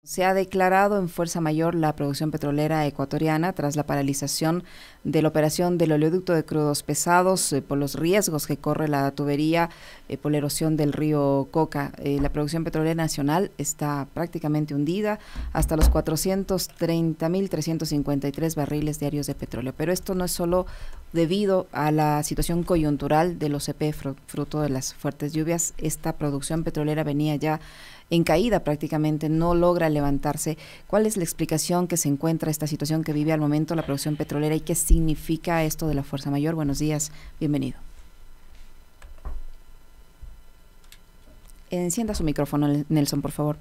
Se ha declarado en fuerza mayor la producción petrolera ecuatoriana tras la paralización de la operación del oleoducto de crudos pesados por los riesgos que corre la tubería por la erosión del río Coca. La producción petrolera nacional está prácticamente hundida hasta los 430.353 barriles diarios de petróleo. Pero esto no es solo debido a la situación coyuntural de los EP fruto de las fuertes lluvias. Esta producción petrolera venía ya en caída prácticamente, no logra levantarse. ¿Cuál es la explicación que se encuentra esta situación que vive al momento la producción petrolera y qué significa esto de la fuerza mayor? Buenos días, bienvenido. Encienda su micrófono, Nelson, por favor.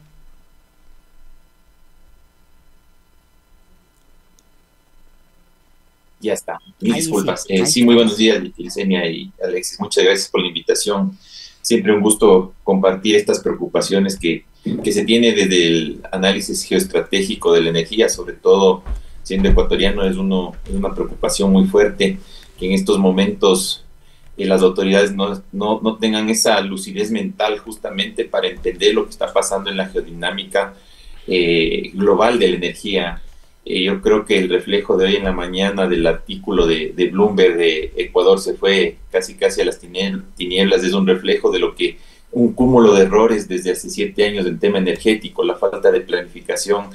Ya está. Mil Ahí sí, disculpas. ahí Sí, muy estamos. buenos días, Yesenia y Alexis. Muchas gracias por la invitación. Siempre un gusto compartir estas preocupaciones que se tiene desde el análisis geoestratégico de la energía, sobre todo siendo ecuatoriano, es una preocupación muy fuerte que en estos momentos las autoridades no tengan esa lucidez mental justamente para entender lo que está pasando en la geodinámica global de la energía. Yo creo que el reflejo de hoy en la mañana del artículo de Bloomberg de Ecuador se fue casi a las tinieblas, es un reflejo de lo que un cúmulo de errores desde hace 7 años en tema energético, la falta de planificación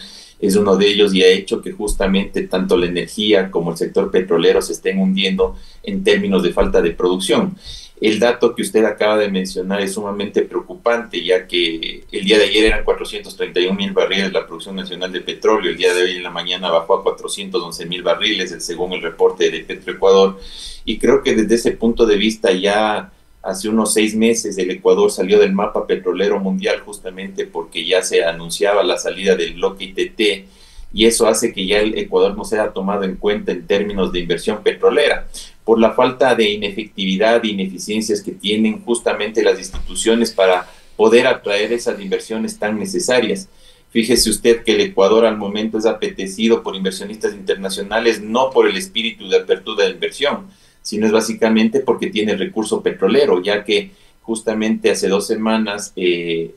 es uno de ellos y ha hecho que justamente tanto la energía como el sector petrolero se estén hundiendo en términos de falta de producción. El dato que usted acaba de mencionar es sumamente preocupante, ya que el día de ayer eran 431.000 barriles la producción nacional de petróleo, el día de hoy en la mañana bajó a 411.000 barriles, según el reporte de Petroecuador, y creo que desde ese punto de vista ya hace unos 6 meses el Ecuador salió del mapa petrolero mundial justamente porque ya se anunciaba la salida del bloque ITT, y eso hace que ya el Ecuador no sea tomado en cuenta en términos de inversión petrolera por la falta de inefectividad e ineficiencias que tienen justamente las instituciones para poder atraer esas inversiones tan necesarias. Fíjese usted que el Ecuador al momento es apetecido por inversionistas internacionales no por el espíritu de apertura de inversión, sino es básicamente porque tiene el recurso petrolero, ya que justamente hace 2 semanas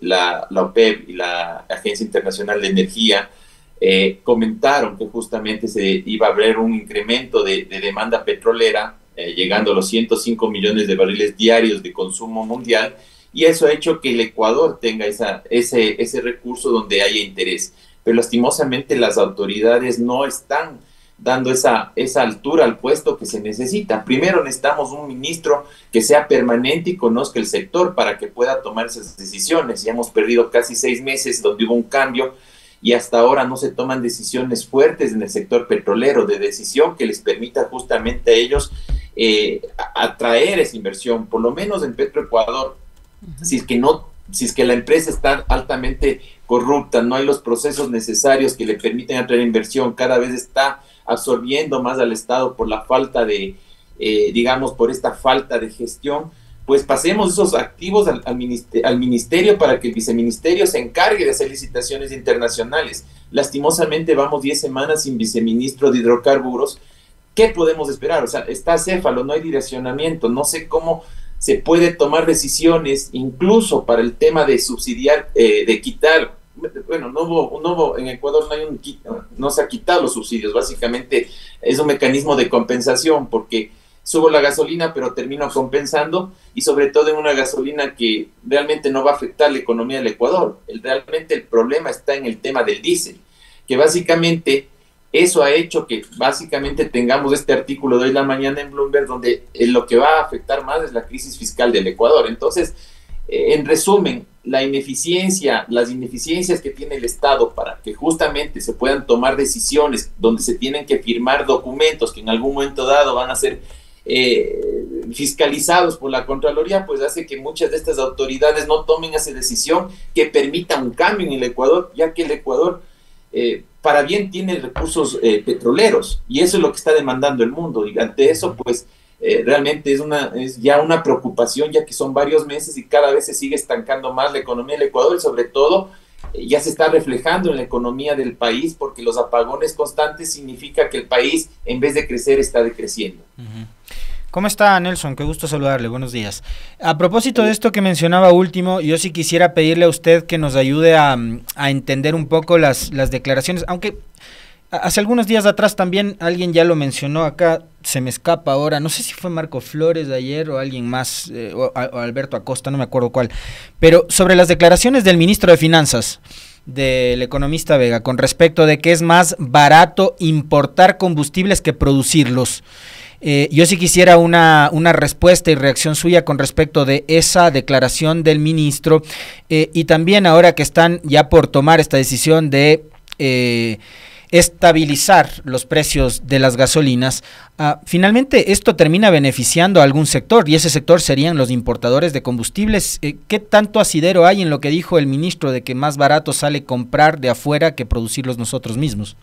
la OPEP y la Agencia Internacional de Energía comentaron que justamente se iba a haber un incremento de demanda petrolera, llegando a los 105 millones de barriles diarios de consumo mundial, y eso ha hecho que el Ecuador tenga ese recurso donde haya interés. Pero lastimosamente las autoridades no están dando esa altura al puesto que se necesita. Primero necesitamos un ministro que sea permanente y conozca el sector para que pueda tomar esas decisiones. Ya hemos perdido casi 6 meses donde hubo un cambio y hasta ahora no se toman decisiones fuertes en el sector petrolero, de decisión que les permita justamente a ellos atraer esa inversión, por lo menos en Petroecuador. Si es que no, si es que la empresa está altamente corrupta, no hay los procesos necesarios que le permiten atraer inversión, cada vez está absorbiendo más al Estado por la falta de, digamos, por esta falta de gestión, pues pasemos esos activos al ministerio para que el viceministerio se encargue de hacer licitaciones internacionales. Lastimosamente vamos 10 semanas sin viceministro de hidrocarburos. ¿Qué podemos esperar? O sea, está acéfalo, no hay direccionamiento, no sé cómo se puede tomar decisiones, incluso para el tema de subsidiar, de quitar. Bueno, en Ecuador no se ha quitado los subsidios, básicamente es un mecanismo de compensación, porque subo la gasolina pero termino compensando, y sobre todo en una gasolina que realmente no va a afectar la economía del Ecuador. Realmente el problema está en el tema del diésel, que básicamente eso ha hecho que básicamente tengamos este artículo de hoy en la mañana en Bloomberg, donde lo que va a afectar más es la crisis fiscal del Ecuador. Entonces, en resumen, las ineficiencias que tiene el Estado para que justamente se puedan tomar decisiones donde se tienen que firmar documentos que en algún momento dado van a ser fiscalizados por la Contraloría, pues hace que muchas de estas autoridades no tomen esa decisión que permita un cambio en el Ecuador, ya que el Ecuador para bien tiene recursos petroleros, y eso es lo que está demandando el mundo, y ante eso pues realmente es ya una preocupación, ya que son varios meses y cada vez se sigue estancando más la economía del Ecuador, y sobre todo ya se está reflejando en la economía del país, porque los apagones constantes significa que el país, en vez de crecer, está decreciendo. Uh -huh. ¿Cómo está, Nelson? Qué gusto saludarle, buenos días. A propósito de esto que mencionaba último, yo sí quisiera pedirle a usted que nos ayude a entender un poco las declaraciones, aunque hace algunos días atrás también alguien ya lo mencionó acá, se me escapa ahora, no sé si fue Marco Flores de ayer o alguien más, o Alberto Acosta, no me acuerdo cuál, pero sobre las declaraciones del ministro de Finanzas, del economista Vega, con respecto de que es más barato importar combustibles que producirlos. Yo sí quisiera una respuesta y reacción suya con respecto de esa declaración del ministro, y también ahora que están ya por tomar esta decisión de estabilizar los precios de las gasolinas, finalmente esto termina beneficiando a algún sector, y ese sector serían los importadores de combustibles. ¿Qué tanto asidero hay en lo que dijo el ministro de que más barato sale comprar de afuera que producirlos nosotros mismos?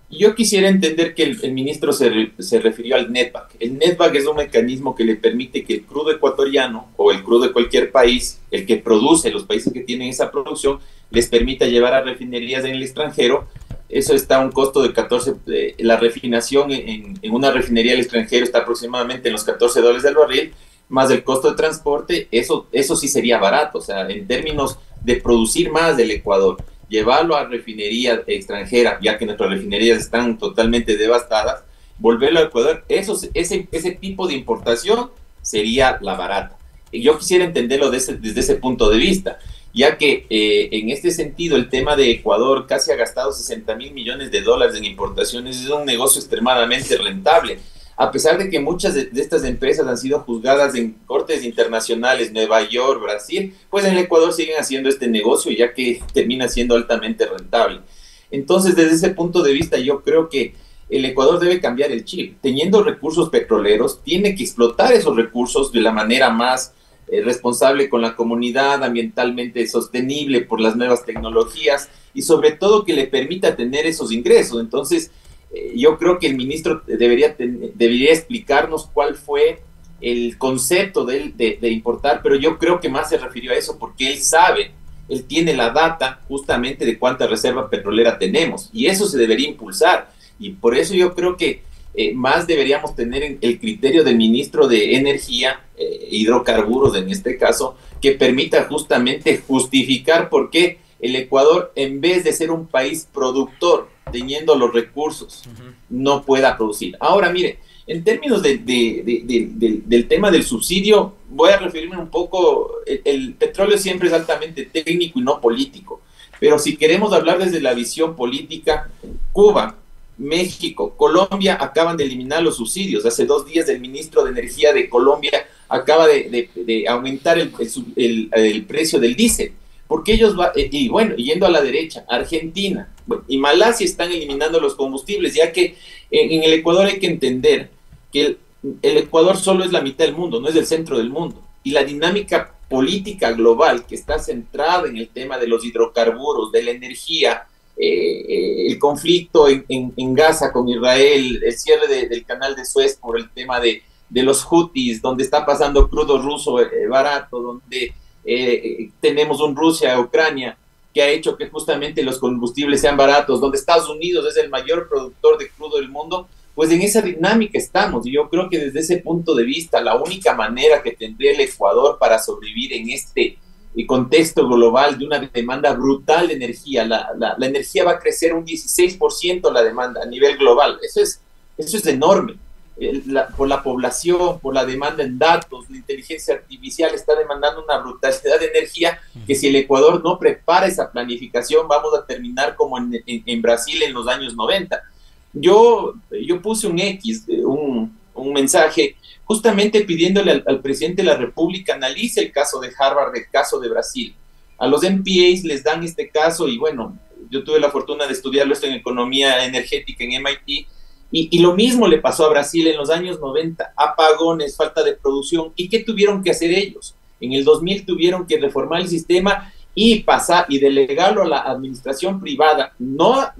Yo quisiera entender que el ministro se refirió al netback. El netback es un mecanismo que le permite que el crudo ecuatoriano o el crudo de cualquier país, el que produce, los países que tienen esa producción, les permita llevar a refinerías en el extranjero. Eso está a un costo de 14, la refinación en una refinería del extranjero está aproximadamente en los $14 del barril, más el costo de transporte. Eso sí sería barato, o sea, en términos de producir más del Ecuador, llevarlo a refinería extranjera, ya que nuestras refinerías están totalmente devastadas, volverlo a Ecuador, ese tipo de importación sería la barata. Y yo quisiera entenderlo desde ese punto de vista, ya que en este sentido el tema de Ecuador casi ha gastado $60,000 millones en importaciones, es un negocio extremadamente rentable. A pesar de que muchas de estas empresas han sido juzgadas en cortes internacionales, Nueva York, Brasil, pues en el Ecuador siguen haciendo este negocio, ya que termina siendo altamente rentable. Entonces, desde ese punto de vista, yo creo que el Ecuador debe cambiar el chip. Teniendo recursos petroleros, tiene que explotar esos recursos de la manera más responsable con la comunidad, ambientalmente sostenible por las nuevas tecnologías y sobre todo que le permita tener esos ingresos. Entonces, yo creo que el ministro debería explicarnos cuál fue el concepto de importar, pero yo creo que más se refirió a eso porque él sabe, él tiene la data justamente de cuánta reserva petrolera tenemos y eso se debería impulsar, y por eso yo creo que más deberíamos tener el criterio del ministro de Energía, hidrocarburos en este caso, que permita justamente justificar por qué el Ecuador, en vez de ser un país productor, teniendo los recursos, no pueda producir. Ahora, mire, en términos del tema del subsidio, voy a referirme un poco, el petróleo siempre es altamente técnico y no político, pero si queremos hablar desde la visión política, Cuba, México, Colombia acaban de eliminar los subsidios. Hace 2 días el ministro de Energía de Colombia acaba de aumentar el precio del diésel. Porque ellos, y bueno, yendo a la derecha, Argentina y Malasia están eliminando los combustibles, ya que en el Ecuador hay que entender que el Ecuador solo es la mitad del mundo, no es el centro del mundo. Y la dinámica política global que está centrada en el tema de los hidrocarburos, de la energía, el conflicto en Gaza con Israel, el cierre del canal de Suez por el tema de los Houthis, donde está pasando crudo ruso barato, donde tenemos un Rusia-Ucrania que ha hecho que justamente los combustibles sean baratos, donde Estados Unidos es el mayor productor de crudo del mundo, pues en esa dinámica estamos. Y yo creo que desde ese punto de vista, la única manera que tendría el Ecuador para sobrevivir en este contexto global de una demanda brutal de energía, la energía va a crecer un 16% la demanda a nivel global. Eso es enorme. Por la población, por la demanda en datos, la inteligencia artificial está demandando una brutalidad de energía que si el Ecuador no prepara esa planificación vamos a terminar como en Brasil en los años 90. Yo puse un mensaje justamente pidiéndole al presidente de la República analice el caso de Harvard, el caso de Brasil. A los MPAs les dan este caso y bueno, yo tuve la fortuna de estudiarlo esto en economía energética en MIT. Y lo mismo le pasó a Brasil en los años 90, apagones, falta de producción. ¿Y qué tuvieron que hacer ellos? En el 2000 tuvieron que reformar el sistema y delegarlo a la administración privada, no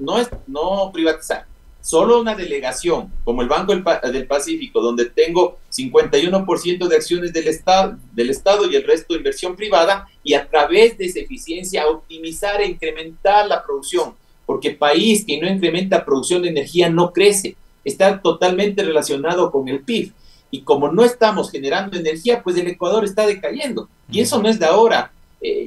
privatizar, solo una delegación, como el Banco del Pacífico, donde tengo 51% de acciones del Estado y el resto de inversión privada, y a través de esa eficiencia optimizar e incrementar la producción. Porque país que no incrementa producción de energía no crece, está totalmente relacionado con el PIB. y como no estamos generando energía, pues el Ecuador está decayendo. Y eso no es de ahora.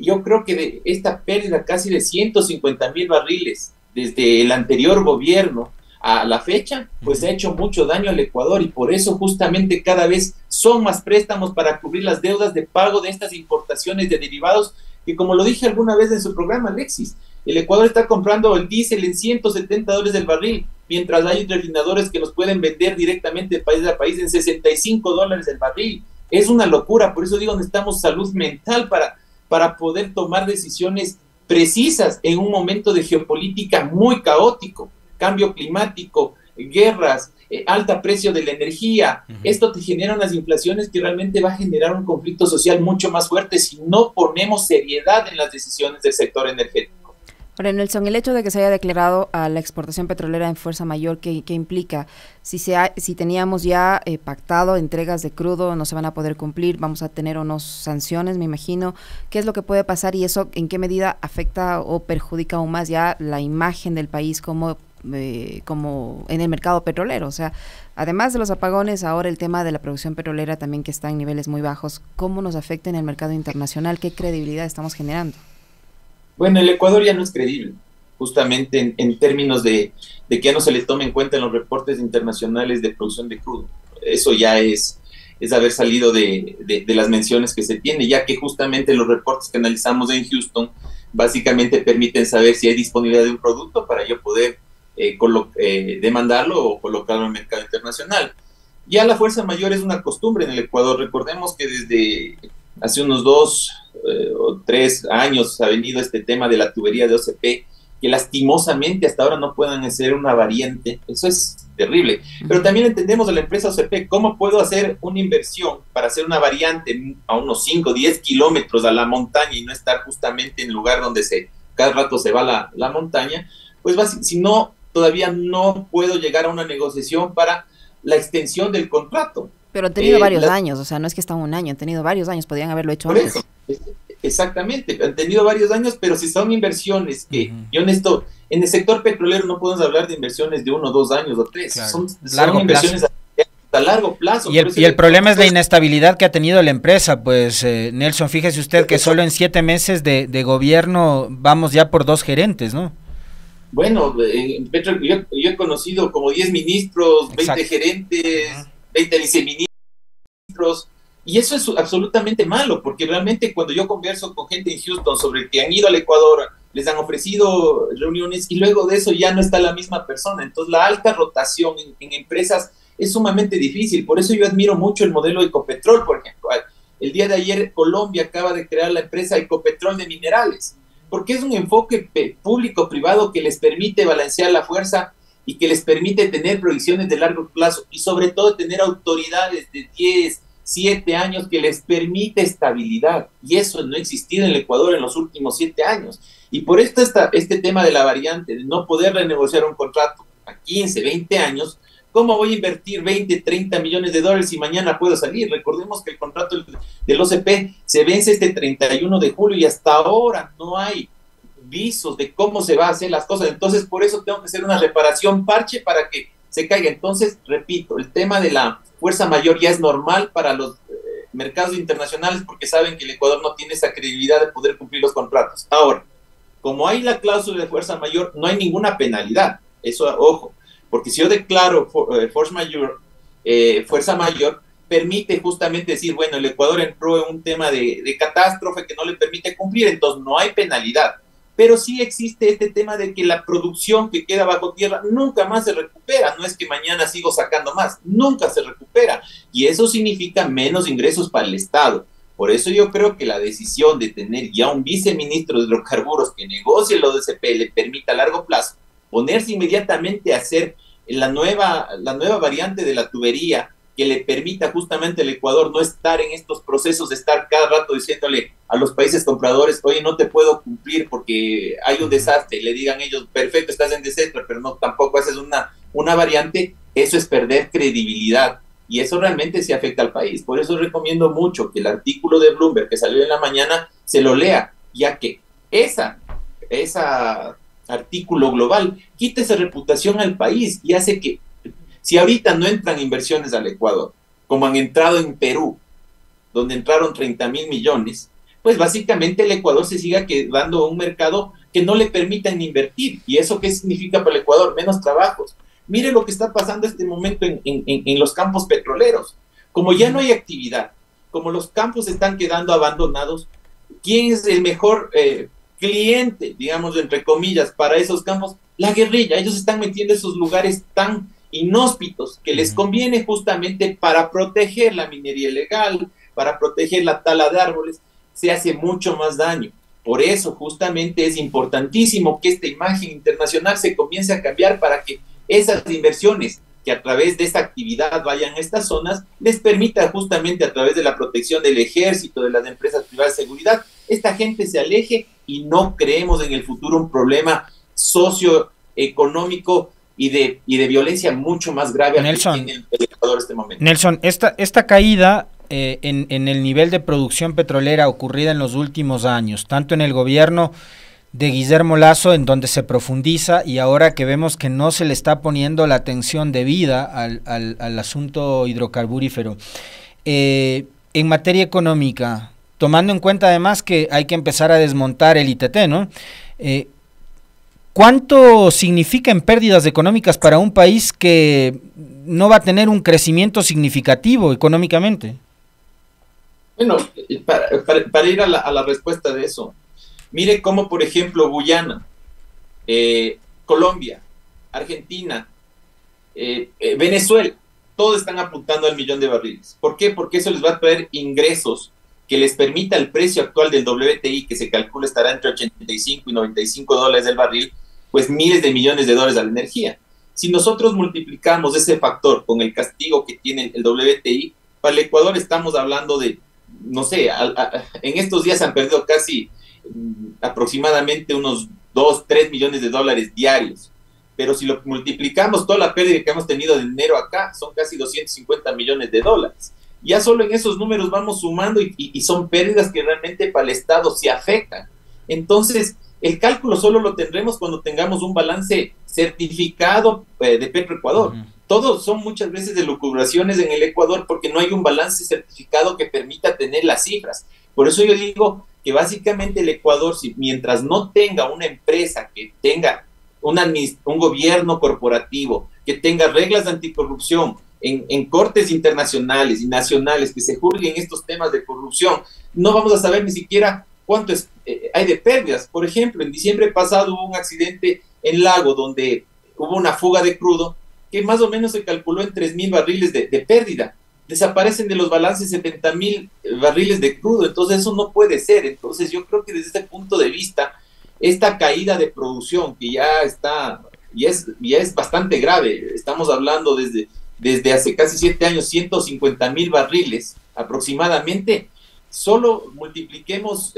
Yo creo que de esta pérdida casi de 150,000 barriles desde el anterior gobierno a la fecha, pues ha hecho mucho daño al Ecuador, y por eso justamente cada vez son más préstamos para cubrir las deudas de pago de estas importaciones de derivados, que como lo dije alguna vez en su programa, Alexis, el Ecuador está comprando el diésel en $170 el barril, mientras hay refinadores que nos pueden vender directamente de país a país en $65 el barril. Es una locura, por eso digo, necesitamos salud mental para poder tomar decisiones precisas en un momento de geopolítica muy caótico, cambio climático, guerras, alta precio de la energía. Esto te genera unas inflaciones que realmente va a generar un conflicto social mucho más fuerte si no ponemos seriedad en las decisiones del sector energético. Ahora, Nelson, el hecho de que se haya declarado a la exportación petrolera en fuerza mayor, ¿qué implica? Si teníamos ya pactado entregas de crudo, no se van a poder cumplir, vamos a tener unas sanciones, me imagino. ¿Qué es lo que puede pasar y eso en qué medida afecta o perjudica aún más ya la imagen del país como en el mercado petrolero? O sea, además de los apagones, ahora el tema de la producción petrolera también, que está en niveles muy bajos, ¿cómo nos afecta en el mercado internacional? ¿Qué credibilidad estamos generando? Bueno, el Ecuador ya no es creíble, justamente en términos de que ya no se le tome en cuenta en los reportes internacionales de producción de crudo. Eso ya es haber salido de las menciones que se tiene, ya que justamente los reportes que analizamos en Houston básicamente permiten saber si hay disponibilidad de un producto para yo poder demandarlo o colocarlo en el mercado internacional. Ya la fuerza mayor es una costumbre en el Ecuador. Recordemos que desde hace unos 2 o 3 años ha venido este tema de la tubería de OCP, que lastimosamente hasta ahora no puedan hacer una variante. Eso es terrible. Pero también entendemos de la empresa OCP, ¿cómo puedo hacer una inversión para hacer una variante a unos 5 o 10 kilómetros a la montaña y no estar justamente en el lugar donde cada rato se va la montaña? Pues si no, todavía no puedo llegar a una negociación para la extensión del contrato. Pero han tenido varios años, o sea, no es que está un año, han tenido varios años, podrían haberlo hecho antes. Exactamente, han tenido varios años, pero si son inversiones que, yo honesto, en el sector petrolero no podemos hablar de inversiones de 1, 2 años o 3, claro. son inversiones a largo plazo. Y el problema es la inestabilidad que ha tenido la empresa, pues Nelson, fíjese usted que solo en 7 meses de gobierno vamos ya por 2 gerentes, ¿no? Bueno, en Petro yo he conocido como 10 ministros, 20 Exacto. gerentes, 20 viceministros, y eso es absolutamente malo, porque realmente cuando yo converso con gente en Houston sobre que han ido al Ecuador, les han ofrecido reuniones y luego de eso ya no está la misma persona. Entonces la alta rotación en empresas es sumamente difícil. Por eso yo admiro mucho el modelo de Ecopetrol, por ejemplo. El día de ayer Colombia acaba de crear la empresa Ecopetrol de minerales, porque es un enfoque público-privado que les permite balancear la fuerza y que les permite tener proyecciones de largo plazo y sobre todo tener autoridades de 10, 7 años que les permite estabilidad. Y eso no ha existido en el Ecuador en los últimos 7 años. Y por esto este tema de la variante, de no poder renegociar un contrato a 15, 20 años, ¿cómo voy a invertir 20, 30 millones de dólares si mañana puedo salir? Recordemos que el contrato del OCP se vence este 31 de julio y hasta ahora no hay visos de cómo se va a hacer las cosas. Entonces, por eso tengo que hacer una reparación parche para que se caiga. Entonces, repito, el tema de la fuerza mayor ya es normal para los mercados internacionales porque saben que el Ecuador no tiene esa credibilidad de poder cumplir los contratos. Ahora, como hay la cláusula de fuerza mayor, no hay ninguna penalidad. Eso, ojo, porque si yo declaro fuerza mayor, permite justamente decir, bueno, el Ecuador entró en un tema de catástrofe que no le permite cumplir, entonces no hay penalidad. Pero sí existe este tema de que la producción que queda bajo tierra nunca más se recupera. No es que mañana sigo sacando más, nunca se recupera. Y eso significa menos ingresos para el Estado. Por eso yo creo que la decisión de tener ya un viceministro de hidrocarburos que negocie lo de CP le permita a largo plazo ponerse inmediatamente a hacer la nueva variante de la tubería que le permita justamente al Ecuador no estar en estos procesos de estar cada rato diciéndole a los países compradores, oye, no te puedo cumplir porque hay un desastre, y le digan ellos, perfecto, estás en desastre, pero no, tampoco haces una variante. Eso es perder credibilidad, y eso realmente sí afecta al país. Por eso recomiendo mucho que el artículo de Bloomberg que salió en la mañana se lo lea, ya que esa artículo global quita esa reputación al país y hace que, si ahorita no entran inversiones al Ecuador, como han entrado en Perú, donde entraron 30.000 millones, pues básicamente el Ecuador se siga quedando un mercado que no le permitan invertir. ¿Y eso qué significa para el Ecuador? Menos trabajos. Mire lo que está pasando en este momento en los campos petroleros. Como ya no hay actividad, como los campos están quedando abandonados, ¿quién es el mejor cliente, digamos, entre comillas, para esos campos? La guerrilla. Ellos están metiendo esos lugares tan inhóspitos que les conviene justamente para proteger la minería ilegal, para proteger la tala de árboles, se hace mucho más daño. Por eso justamente es importantísimo que esta imagen internacional se comience a cambiar para que esas inversiones que a través de esta actividad vayan a estas zonas, les permita justamente a través de la protección del ejército, de las empresas privadas de seguridad, esta gente se aleje y no creemos en el futuro un problema socioeconómico y de violencia mucho más grave Nelson, en el Ecuador en este momento. Nelson, esta caída en el nivel de producción petrolera ocurrida en los últimos años, tanto en el gobierno de Guillermo Lasso, en donde se profundiza, y ahora que vemos que no se le está poniendo la atención debida al asunto hidrocarburífero, en materia económica, tomando en cuenta además que hay que empezar a desmontar el ITT, ¿no? ¿Cuánto significa en pérdidas económicas para un país que no va a tener un crecimiento significativo económicamente? Bueno, para ir a la respuesta de eso, mire cómo, por ejemplo, Guyana, Colombia, Argentina, Venezuela, todos están apuntando al 1.000.000 de barriles. ¿Por qué? Porque eso les va a traer ingresos que les permita el precio actual del WTI, que se calcula estará entre 85 y 95 dólares el barril, pues miles de millones de dólares a la energía. Si nosotros multiplicamos ese factor con el castigo que tiene el WTI, para el Ecuador estamos hablando de, no sé, en estos días han perdido casi aproximadamente unos 2-3 millones de dólares diarios, pero si lo multiplicamos, toda la pérdida que hemos tenido de dinero acá son casi 250 millones de dólares. Ya solo en esos números vamos sumando y son pérdidas que realmente para el Estado se afectan. Entonces, el cálculo solo lo tendremos cuando tengamos un balance certificado de Petroecuador. Todos son muchas veces elucubraciones en el Ecuador porque no hay un balance certificado que permita tener las cifras. Por eso yo digo que básicamente el Ecuador, mientras no tenga una empresa que tenga un gobierno corporativo, que tenga reglas de anticorrupción en cortes internacionales y nacionales que se juzguen estos temas de corrupción, no vamos a saber ni siquiera cuánto hay de pérdidas. Por ejemplo, en diciembre pasado hubo un accidente en Lago donde hubo una fuga de crudo que más o menos se calculó en 3.000 barriles de pérdida. Desaparecen de los balances 70.000 barriles de crudo, entonces eso no puede ser. Entonces yo creo que desde este punto de vista, esta caída de producción que ya es bastante grave, estamos hablando desde hace casi 7 años, 150.000 barriles aproximadamente, solo multipliquemos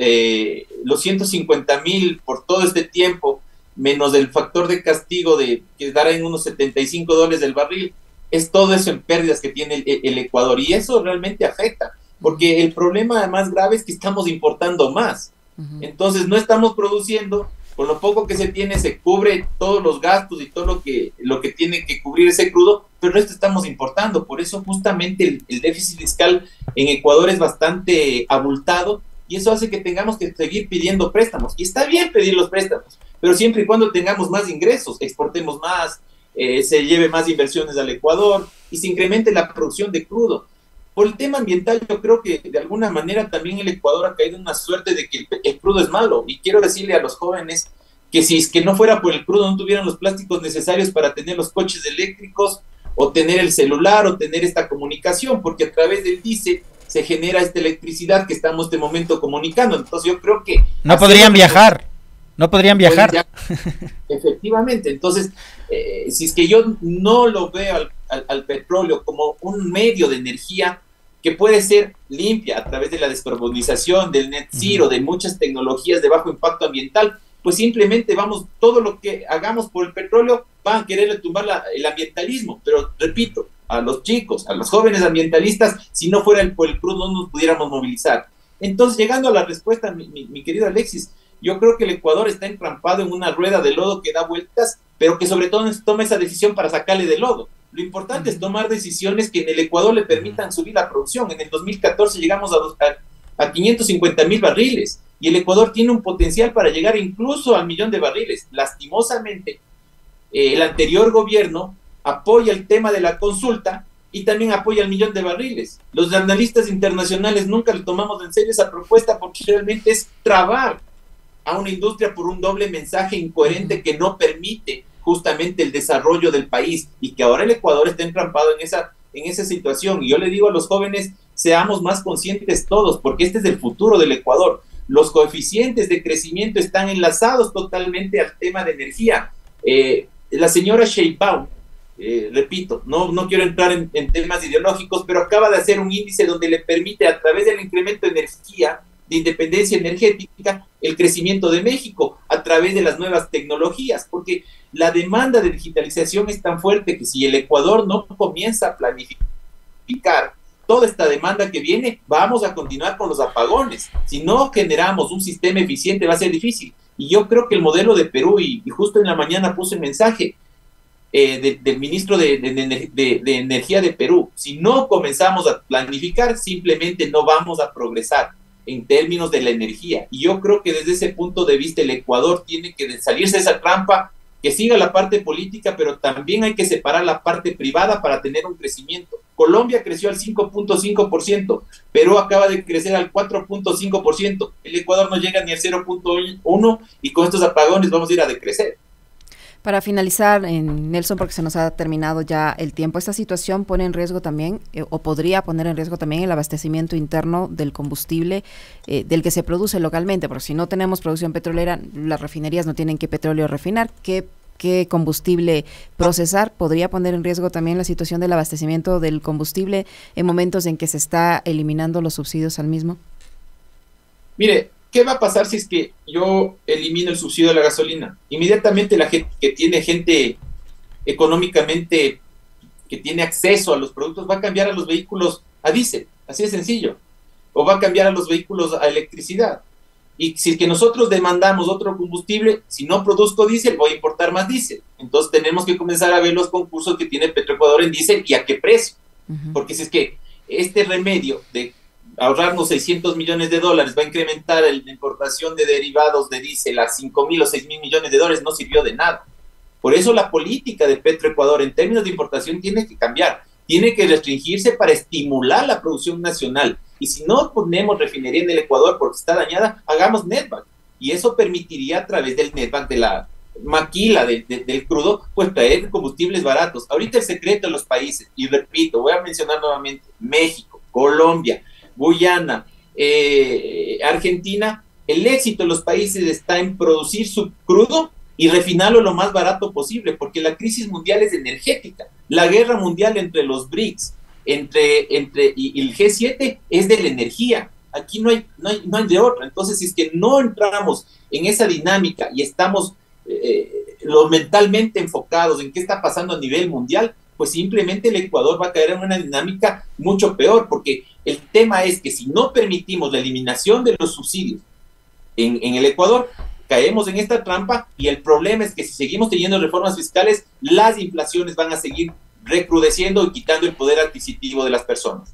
los 150.000 por todo este tiempo, menos el factor de castigo que dará en unos 75 dólares del barril, es todo eso en pérdidas que tiene el Ecuador, y eso realmente afecta, porque el problema más grave es que estamos importando más. Entonces no estamos produciendo, con lo poco que se tiene se cubre todos los gastos y todo lo que tiene que cubrir ese crudo, pero esto estamos importando. Por eso justamente el déficit fiscal en Ecuador es bastante abultado, y eso hace que tengamos que seguir pidiendo préstamos. Y está bien pedir los préstamos, pero siempre y cuando tengamos más ingresos, exportemos más, se lleve más inversiones al Ecuador y se incremente la producción de crudo. Por el tema ambiental, yo creo que de alguna manera también el Ecuador ha caído en una suerte de que el crudo es malo, y quiero decirle a los jóvenes que si es que no fuera por el crudo no tuvieran los plásticos necesarios para tener los coches eléctricos o tener el celular o tener esta comunicación, porque a través del diésel se genera esta electricidad que estamos en este momento comunicando. Entonces yo creo que no podrían viajar. Efectivamente. Entonces, si es que yo no lo veo al petróleo como un medio de energía que puede ser limpia a través de la descarbonización, del net zero, de muchas tecnologías de bajo impacto ambiental, pues simplemente todo lo que hagamos por el petróleo van a querer tumbar el ambientalismo. Pero repito, a los chicos, a los jóvenes ambientalistas, si no fuera por el crudo no nos pudiéramos movilizar. Entonces, llegando a la respuesta, mi querido Alexis, yo creo que el Ecuador está entrampado en una rueda de lodo que da vueltas, pero que sobre todo toma esa decisión para sacarle del lodo. Lo importante es tomar decisiones que en el Ecuador le permitan subir la producción. En el 2014 llegamos a 550.000 barriles y el Ecuador tiene un potencial para llegar incluso al 1.000.000 de barriles. Lastimosamente, el anterior gobierno apoya el tema de la consulta y también apoya el 1.000.000 de barriles. Los analistas internacionales nunca le tomamos en serio esa propuesta porque realmente es trabar a una industria por un doble mensaje incoherente que no permite justamente el desarrollo del país, y que ahora el Ecuador está entrampado en esa situación. Y yo le digo a los jóvenes, seamos más conscientes todos, porque este es el futuro del Ecuador. Los coeficientes de crecimiento están enlazados totalmente al tema de energía. La señora Sheinbaum, repito, no quiero entrar en temas ideológicos, pero acaba de hacer un índice donde le permite, a través del incremento de energía, de independencia energética, el crecimiento de México a través de las nuevas tecnologías, porque la demanda de digitalización es tan fuerte que si el Ecuador no comienza a planificar toda esta demanda que viene, vamos a continuar con los apagones. Si no generamos un sistema eficiente, va a ser difícil. Y yo creo que el modelo de Perú, y justo en la mañana puse un mensaje del ministro de Energía de Perú, si no comenzamos a planificar, simplemente no vamos a progresar en términos de la energía. Y yo creo que desde ese punto de vista el Ecuador tiene que salirse de esa trampa, que siga la parte política, pero también hay que separar la parte privada para tener un crecimiento. Colombia creció al 5.5%, Perú acaba de crecer al 4.5%, el Ecuador no llega ni al 0.1% y con estos apagones vamos a ir a decrecer. Para finalizar, Nelson, porque se nos ha terminado ya el tiempo, esta situación pone en riesgo también, o podría poner en riesgo también el abastecimiento interno del combustible del que se produce localmente, porque si no tenemos producción petrolera, las refinerías no tienen qué petróleo refinar, qué combustible procesar. ¿Podría poner en riesgo también la situación del abastecimiento del combustible en momentos en que se está eliminando los subsidios al mismo? Mire, ¿qué va a pasar si es que yo elimino el subsidio de la gasolina? Inmediatamente la gente que tiene económicamente, que tiene acceso a los productos, va a cambiar a los vehículos a diésel, así de sencillo, o va a cambiar a los vehículos a electricidad. Y si es que nosotros demandamos otro combustible, si no produzco diésel, voy a importar más diésel. Entonces tenemos que comenzar a ver los concursos que tiene Petroecuador en diésel y a qué precio. Porque si es que este remedio de ahorrarnos $600 millones va a incrementar la importación de derivados de diésel a 5.000 o 6.000 millones de dólares, no sirvió de nada. Por eso la política de Petroecuador en términos de importación tiene que cambiar, tiene que restringirse para estimular la producción nacional. Y si no ponemos refinería en el Ecuador porque está dañada, hagamos netback. Y eso permitiría a través del netback, de la maquila del crudo, pues traer combustibles baratos. Ahorita el secreto de los países, y repito, voy a mencionar nuevamente, México, Colombia, Guyana, Argentina, el éxito de los países está en producir su crudo y refinarlo lo más barato posible, porque la crisis mundial es energética. La guerra mundial entre los BRICS y el G7 es de la energía. Aquí no hay de otra. Entonces, si es que no entramos en esa dinámica y estamos lo mentalmente enfocados en qué está pasando a nivel mundial, pues simplemente el Ecuador va a caer en una dinámica mucho peor, porque el tema es que si no permitimos la eliminación de los subsidios en el Ecuador, caemos en esta trampa, y el problema es que si seguimos teniendo reformas fiscales, las inflaciones van a seguir recrudeciendo y quitando el poder adquisitivo de las personas.